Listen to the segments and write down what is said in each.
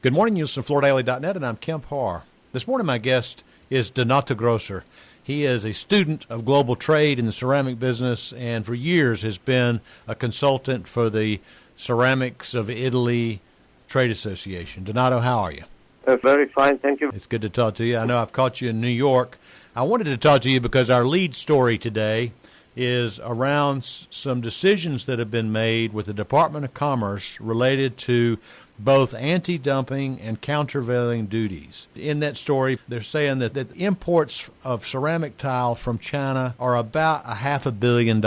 Good morning, you listen to FloorDaily.net, and I'm Kemp Harr. This morning my guest is Donato Grosser. He is a student of global trade in the ceramic business and for years has been a consultant for the Ceramics of Italy Trade Association. Donato, how are you? Very fine, thank you. It's good to talk to you. I know I've caught you in New York. I wanted to talk to you because our lead story today is around some decisions that have been made with the Department of Commerce related to both anti-dumping and countervailing duties. In that story, they're saying that imports of ceramic tile from China are about $500 million.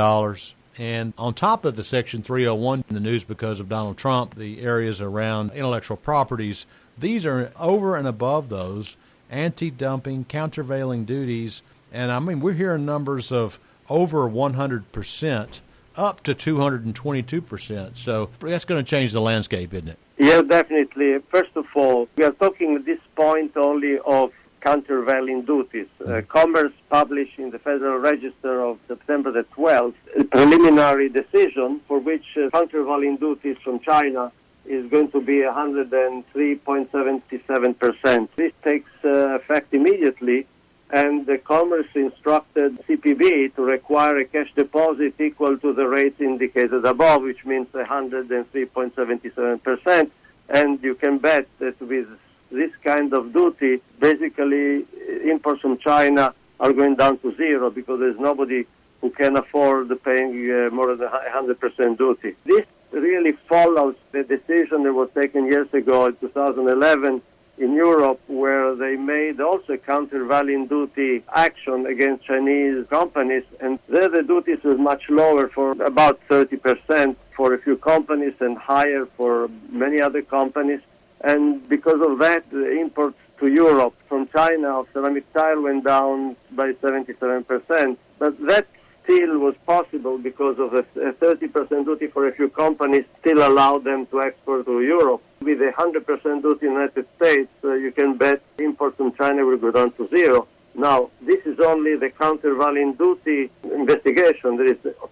And on top of the Section 301 in the news because of Donald Trump, the areas around intellectual properties, these are over and above those anti-dumping, countervailing duties. And I mean, we're hearing numbers of over 100%, up to 222%. So that's going to change the landscape, isn't it? Yeah, definitely. First of all, we are talking at this point only of countervailing duties. Commerce published in the Federal Register of September the 12th a preliminary decision for which countervailing duties from China is going to be 103.77%. This takes effect immediately, and the Commerce instructed CPB to require a cash deposit equal to the rates indicated above, which means 103.77%. And you can bet that with this kind of duty, basically imports from China are going down to zero because there's nobody who can afford paying more than 100% duty. This really follows the decision that was taken years ago in 2011 in Europe, where they made also countervailing duty action against Chinese companies, and there the duties was much lower, for about 30% for a few companies and higher for many other companies. And because of that, the imports to Europe from China of ceramic tile went down by 77%. But that still was possible because of a 30% duty for a few companies still allowed them to export to Europe. With a 100% duty in the United States, you can bet imports from China will go down to zero. Now, this is only the countervailing duty investigation.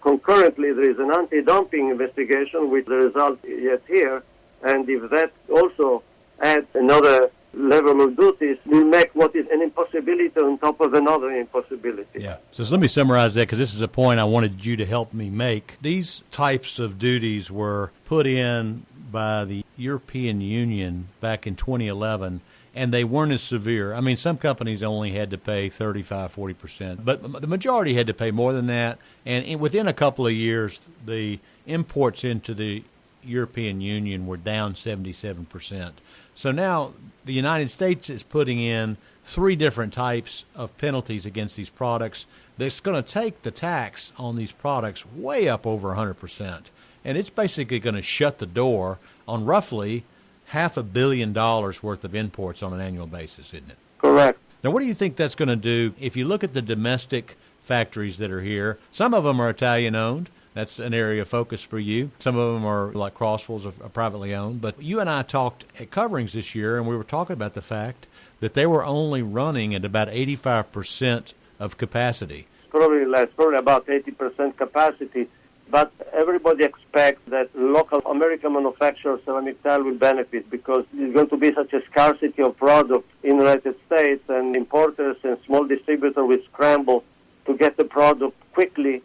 Concurrently, there is an anti-dumping investigation with the result yet here. And if that also adds another level of duties, will make what is an impossibility on top of another impossibility. Yeah. So let me summarize that, because this is a point I wanted you to help me make. These types of duties were put in by the European Union back in 2011, and they weren't as severe. I mean, some companies only had to pay 35, 40%, but the majority had to pay more than that. And within a couple of years, the imports into the European Union were down 77%. So now the United States is putting in 3 different types of penalties against these products that's going to take the tax on these products way up over 100%. And it's basically going to shut the door on roughly $500 million worth of imports on an annual basis, isn't it? Correct. Now, what do you think that's going to do if you look at the domestic factories that are here? Some of them are Italian-owned. That's an area of focus for you. Some of them are, like Crosswell's, are privately owned. But you and I talked at Coverings this year, and we were talking about the fact that they were only running at about 85% of capacity. Probably less, probably about 80% capacity. But everybody expects that local American manufacturers of ceramic tile will benefit because there's going to be such a scarcity of product in the United States, and importers and small distributors will scramble to get the product quickly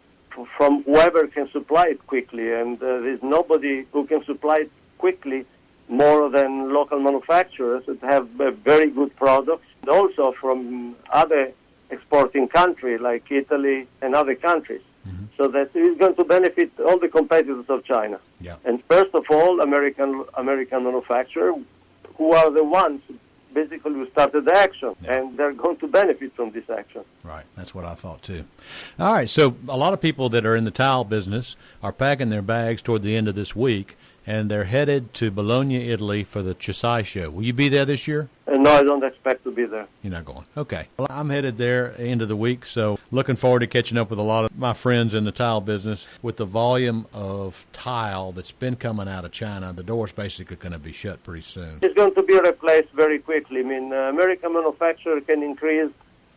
from whoever can supply it quickly, and there's nobody who can supply it quickly more than local manufacturers that have very good products, and also from other exporting countries like Italy and other countries. Mm-hmm. So that is going to benefit all the competitors of China. Yeah. And first of all, American manufacturers, who are the ones basically who started the action, and they're going to benefit from this action. Right. That's what I thought, too. All right. So a lot of people that are in the tile business are packing their bags toward the end of this week, and they're headed to Bologna, Italy for the Chissai show. Will you be there this year? No, I don't expect to be there. You're not going. Okay. Well, I'm headed there end of the week, so looking forward to catching up with a lot of my friends in the tile business. With the volume of tile that's been coming out of China, the door's basically going to be shut pretty soon. It's going to be replaced very quickly. I mean, American manufacturers can increase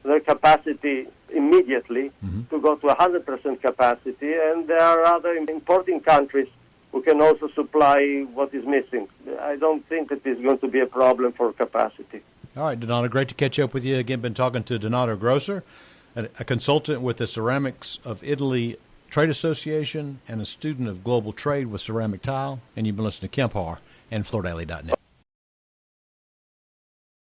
their capacity immediately to go to 100% capacity, and there are other importing countries who can also supply what is missing. I don't think it is going to be a problem for capacity. All right, Donato, great to catch up with you again. Been talking to Donato Grosser, a consultant with the Ceramics of Italy Trade Association and a student of global trade with ceramic tile. And you've been listening to Kemp Harr and FloorDaily.net.